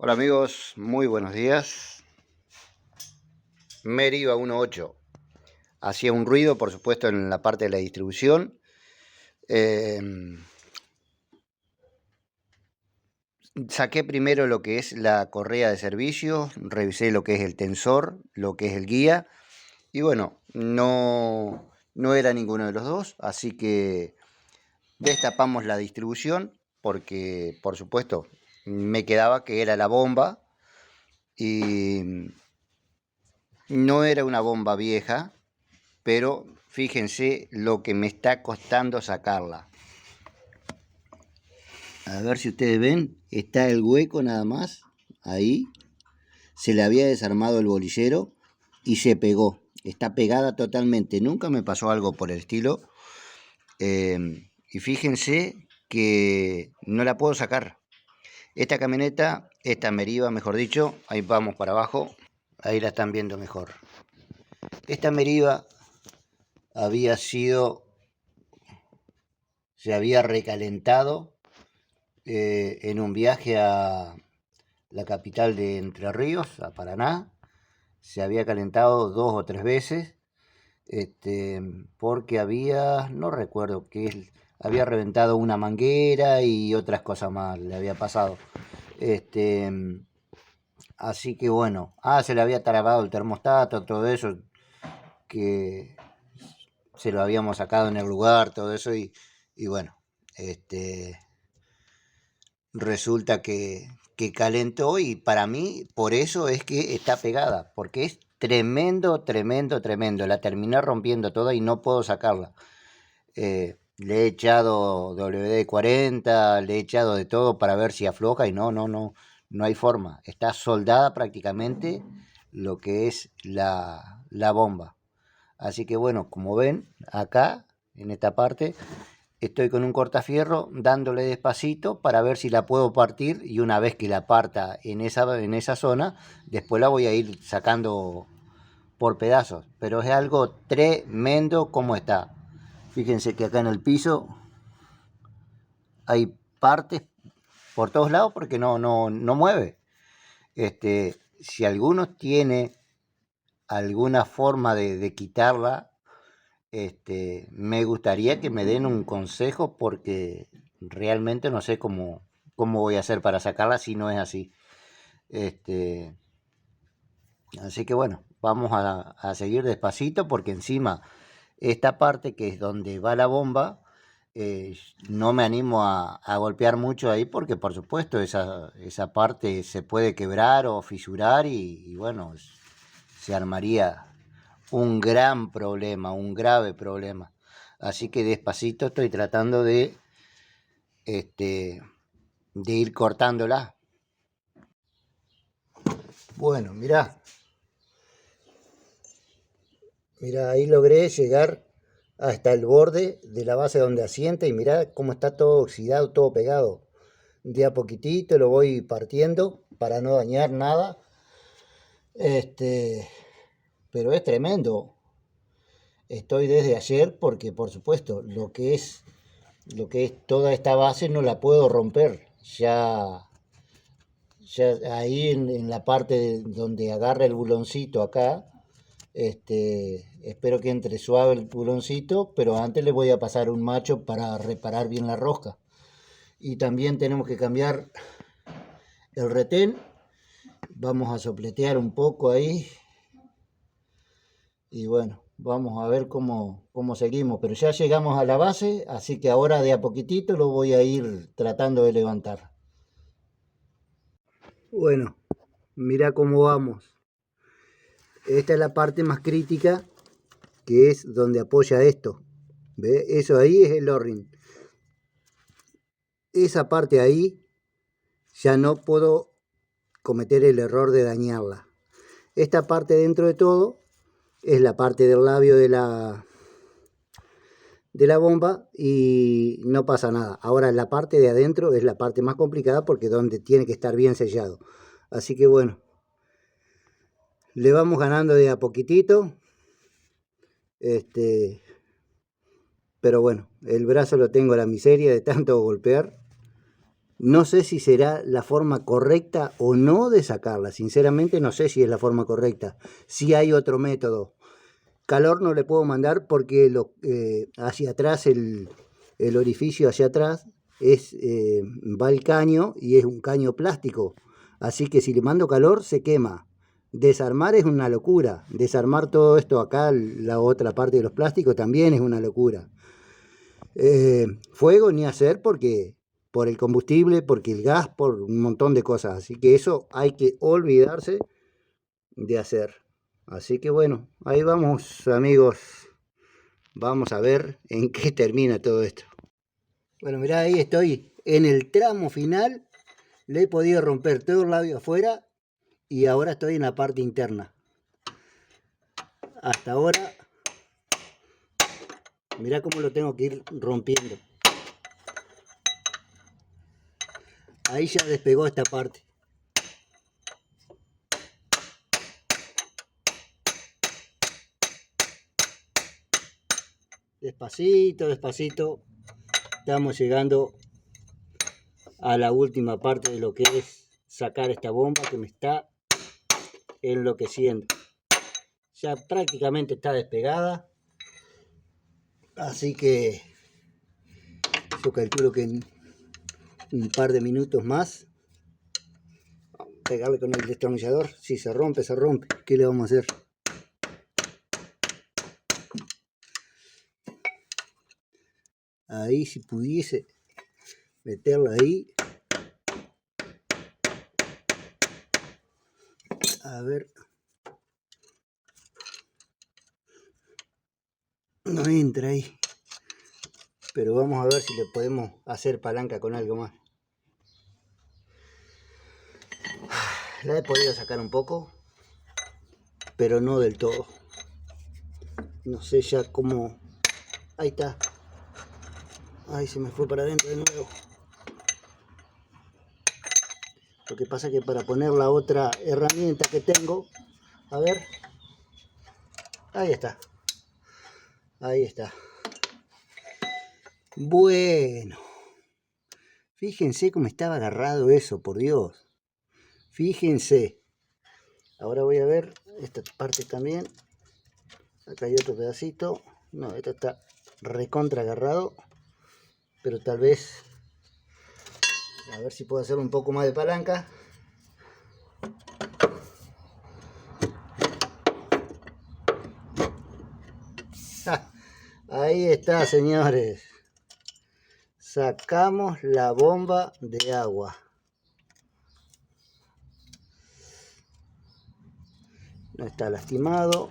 Hola amigos, muy buenos días. Meriva 1.8. Hacía un ruido, por supuesto, en la parte de la distribución. Saqué primero lo que es la correa de servicio, revisé lo que es el tensor, lo que es el guía. Y bueno, no era ninguno de los dos, así que destapamos la distribución porque, por supuesto, me quedaba que era la bomba y no era una bomba vieja, pero fíjense lo que me está costando sacarla. A ver si ustedes ven, está el hueco nada más, ahí. Se le había desarmado el bolillero y se pegó. Está pegada totalmente, nunca me pasó algo por el estilo. Y fíjense que no la puedo sacar. Esta camioneta, esta Meriva mejor dicho, ahí vamos para abajo, ahí la están viendo mejor. Esta Meriva se había recalentado en un viaje a la capital de Entre Ríos, a Paraná. Se había calentado 2 o 3 veces, porque no recuerdo qué, había reventado una manguera y otras cosas más le había pasado. Así que bueno, se le había trabado el termostato, todo eso, que se lo habíamos sacado en el lugar, todo eso, y bueno, resulta que calentó y para mí por eso es que está pegada, porque es tremendo, tremendo, tremendo. La terminé rompiendo toda y no puedo sacarla. Le he echado WD-40, le he echado de todo para ver si afloja y no hay forma. Está soldada prácticamente lo que es la bomba. Así que bueno, como ven acá, en esta parte, estoy con un cortafierro dándole despacito para ver si la puedo partir, y una vez que la parta en esa zona, después la voy a ir sacando por pedazos. Pero es algo tremendo como está. Fíjense que acá en el piso hay partes por todos lados porque no mueve. Si alguno tiene alguna forma de quitarla, me gustaría que me den un consejo porque realmente no sé cómo voy a hacer para sacarla si no es así. Este, Así que bueno, vamos a seguir despacito porque encima esta parte que es donde va la bomba, no me animo a golpear mucho ahí porque por supuesto esa parte se puede quebrar o fisurar y bueno, se armaría un gran problema, un grave problema. Así que despacito estoy tratando este, de ir cortándola. Bueno, mirá, ahí logré llegar hasta el borde de la base donde asienta y mirá cómo está todo oxidado, todo pegado. De a poquitito lo voy partiendo para no dañar nada. Este, pero es tremendo. Estoy desde ayer porque por supuesto lo que es toda esta base no la puedo romper. Ya ahí en la parte donde agarra el buloncito acá, espero que entre suave el buloncito, pero antes le voy a pasar un macho para reparar bien la rosca. Y también tenemos que cambiar el retén. Vamos a sopletear un poco ahí. Y bueno, vamos a ver cómo seguimos. Pero ya llegamos a la base, así que ahora de a poquitito lo voy a ir tratando de levantar. Bueno, mira cómo vamos. Esta es la parte más crítica, que es donde apoya esto. ¿Ve? Eso ahí es el O-ring. Esa parte ahí ya no puedo cometer el error de dañarla. Esta parte dentro de todo es la parte del labio de la bomba y no pasa nada. Ahora la parte de adentro es la parte más complicada porque es donde tiene que estar bien sellado. Así que bueno, le vamos ganando de a poquitito. Pero bueno, el brazo lo tengo a la miseria de tanto golpear. No sé si será la forma correcta o no de sacarla. Sinceramente no sé si es la forma correcta. Si hay otro método. Calor no le puedo mandar porque hacia atrás, el orificio hacia atrás, va el caño y es un caño plástico. Así que si le mando calor se quema. Desarmar es una locura. Desarmar todo esto acá, la otra parte de los plásticos, también es una locura. Fuego ni hacer porque por el combustible, porque el gas, por un montón de cosas. Así que eso hay que olvidarse de hacer. Así que bueno, ahí vamos, amigos. Vamos a ver en qué termina todo esto. Bueno, mirá, ahí estoy en el tramo final. Le he podido romper todo el labio afuera y ahora estoy en la parte interna. Hasta ahora, mirá cómo lo tengo que ir rompiendo. Ahí ya despegó esta parte. Despacito, despacito, estamos llegando a la última parte de lo que es sacar esta bomba que me está enloqueciendo. Ya prácticamente está despegada, así que yo calculo que en un par de minutos más, pegarle con el destornillador. Si se rompe, se rompe. ¿Qué le vamos a hacer? Ahí, si pudiese meterla ahí. A ver. No entra ahí. Pero vamos a ver si le podemos hacer palanca con algo más. La he podido sacar un poco, pero no del todo. No sé ya cómo... Ahí está. Ahí se me fue para adentro de nuevo. Lo que pasa es que para poner la otra herramienta que tengo... A ver. Ahí está. Ahí está. Bueno. Fíjense cómo estaba agarrado eso, por Dios. Fíjense. Ahora voy a ver esta parte también. Acá hay otro pedacito. No, esto está recontra agarrado. Pero tal vez... A ver si puedo hacer un poco más de palanca. Ahí está, señores. Sacamos la bomba de agua. No está lastimado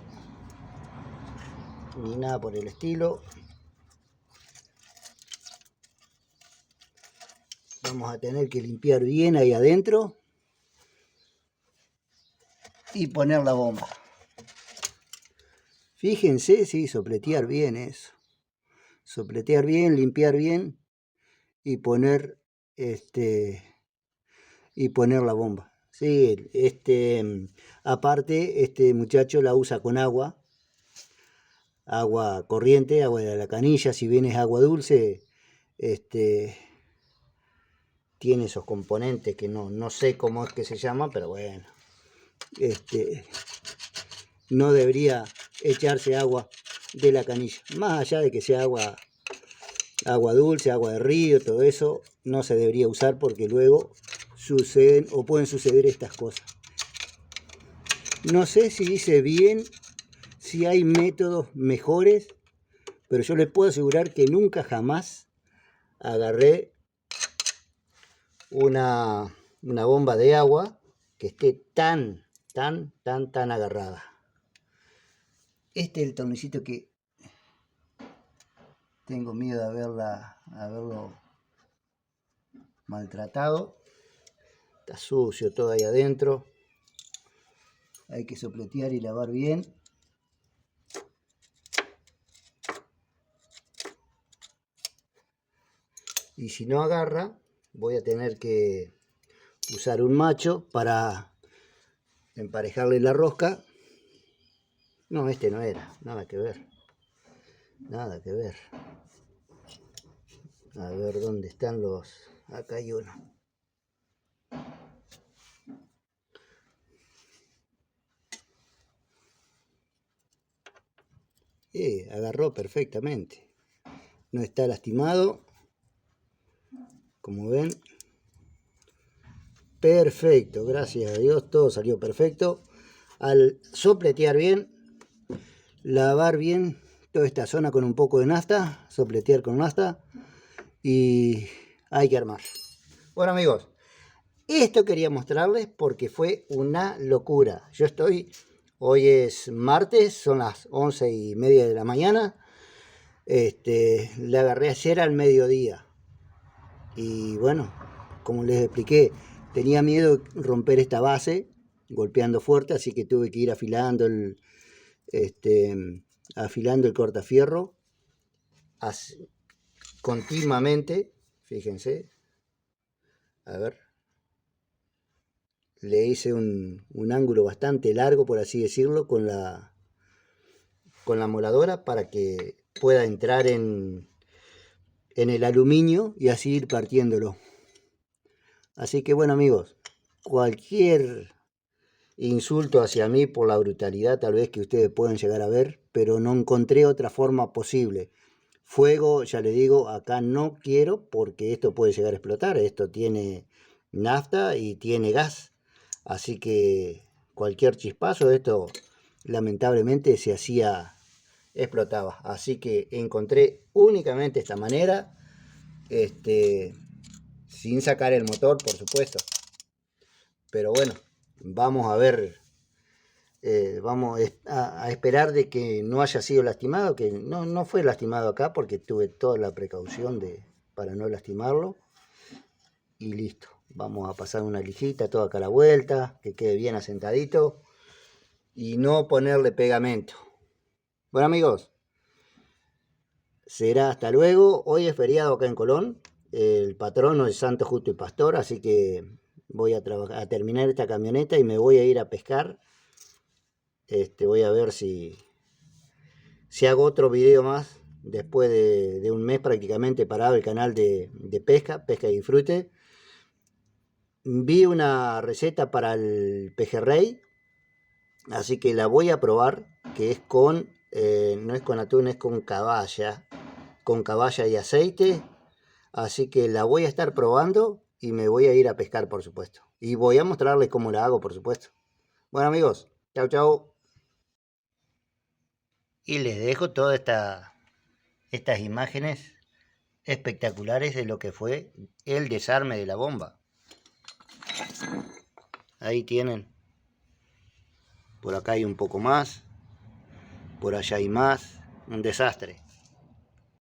ni nada por el estilo. Vamos a tener que limpiar bien ahí adentro y poner la bomba. Fíjense, sí, sopletear bien eso. Sopletear bien, limpiar bien y poner la bomba. Sí, aparte este muchacho la usa con agua corriente, agua de la canilla. Si bien es agua dulce, tiene esos componentes que no sé cómo es que se llama, pero bueno, no debería echarse agua de la canilla, más allá de que sea agua dulce, agua de río, todo eso no se debería usar porque luego suceden o pueden suceder estas cosas. No sé si dice bien, si hay métodos mejores, pero yo les puedo asegurar que nunca jamás agarré una bomba de agua que esté tan agarrada. Este es el tornillito que tengo miedo de haberlo maltratado. Está sucio todo ahí adentro. Hay que sopletear y lavar bien. Y si no agarra, voy a tener que usar un macho para emparejarle la rosca. No, este no era, nada que ver. Nada que ver. A ver dónde están los... Acá hay uno. Agarró perfectamente. No está lastimado. Como ven. Perfecto, gracias a Dios, todo salió perfecto. Al sopletear bien, lavar bien toda esta zona con un poco de nafta, sopletear con nafta y hay que armar. Bueno amigos, esto quería mostrarles porque fue una locura. Hoy es martes, son las 11:30 de la mañana. Le agarré ayer al mediodía. Y bueno, como les expliqué, tenía miedo de romper esta base golpeando fuerte, así que tuve que ir afilando el cortafierro continuamente. Fíjense, a ver, le hice un ángulo bastante largo, por así decirlo, con la moladora para que pueda entrar en el aluminio y así ir partiéndolo. Así que bueno amigos, cualquier insulto hacia mí por la brutalidad tal vez que ustedes pueden llegar a ver, pero no encontré otra forma posible. Fuego, ya le digo, acá no quiero porque esto puede llegar a explotar. Esto tiene nafta y tiene gas. Así que cualquier chispazo de esto lamentablemente explotaba. Así que encontré únicamente esta manera, sin sacar el motor, por supuesto. Pero bueno, vamos a ver, vamos a esperar de que no haya sido lastimado, que no fue lastimado acá porque tuve toda la precaución para no lastimarlo. Y listo, vamos a pasar una lijita toda acá a la vuelta, que quede bien asentadito y no ponerle pegamento. Bueno amigos, será hasta luego. Hoy es feriado acá en Colón, el patrono es Santo Justo y Pastor, así que voy a terminar esta camioneta y me voy a ir a pescar. Voy a ver si hago otro video más después de un mes prácticamente parado el canal de pesca y disfrute. Vi una receta para el pejerrey, así que la voy a probar, que es no es con atún, es con caballa y aceite. Así que la voy a estar probando y me voy a ir a pescar, por supuesto. Y voy a mostrarles cómo la hago, por supuesto. Bueno amigos, chau chau. Y les dejo todas estas imágenes espectaculares de lo que fue el desarme de la bomba. Ahí tienen. Por acá hay un poco más. Por allá hay más. Un desastre.